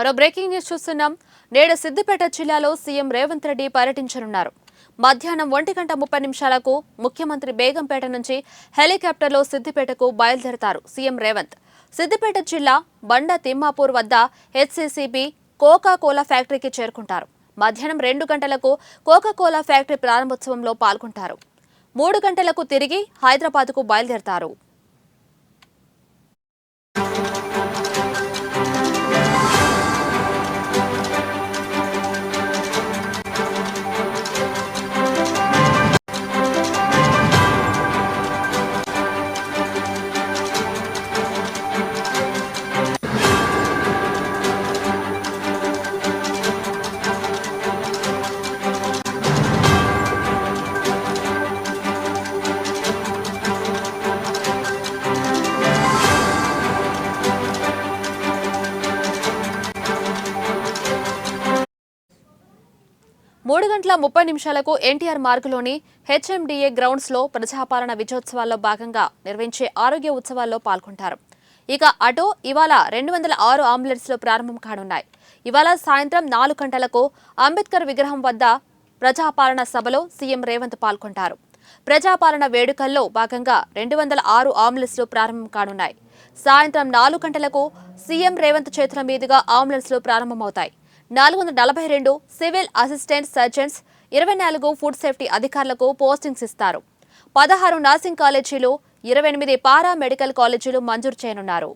మరో breaking news చూస్తున్నాం. నేడు సిద్దిపేట జిల్లాలో సీఎం రేవంత్ రెడ్డి పర్యటించనున్నారు. మధ్యాహ్నం 1:30 ముఖ్యమంత్రి బేగంపేట నుంచి హెలికాప్టర్లో సిద్దిపేటకు బయలుదేరతారు సీఎం రేవంత్. సిద్దిపేట జిల్లా బండ తిమ్మాపూర్ వద్ద హెచ్సీసీబీ కోకా కోలా ఫ్యాక్టరీకి చేరుకుంటారు. మధ్యాహ్నం 2 గంటలకు కోకా కోలా ఫ్యాక్టరీ ప్రారంభోత్సవంలో పాల్గొంటారు. 3 గంటలకు తిరిగి హైదరాబాద్కు బయలుదేరతారు. మూడు గంటల 30 నిమిషాలకు ఎన్టీఆర్ మార్గులోని హెచ్ఎండిఏ గ్రౌండ్స్ లో ప్రజాపాలన విజయోత్సవాల్లో భాగంగా నిర్వహించే ఆరోగ్య ఉత్సవాల్లో పాల్గొంటారు. ఇక అటో ఇవాళ 206 అంబులెన్స్లు ప్రారంభం కానున్నాయి. ఇవాళ సాయంత్రం 4 గంటలకు అంబేద్కర్ విగ్రహం వద్ద ప్రజాపాలన సభలో సీఎం రేవంత్ పాల్గొంటారు. ప్రజాపాలన వేడుకల్లో భాగంగా 206 అంబులెన్స్లు ప్రారంభం కానున్నాయి. సాయంత్రం 4 గంటలకు సీఎం రేవంత్ చేతుల మీదుగా అంబులెన్స్లు ప్రారంభమవుతాయి. 442 civil assistant surgeons, 24 food safety అధికారులకు పోస్టింగ్స్ ఇస్తారు. 16 నర్సింగ్ కాలేజీలు, 28 పారా మెడికల్ కాలేజీలు మంజూరు చేయనున్నారు.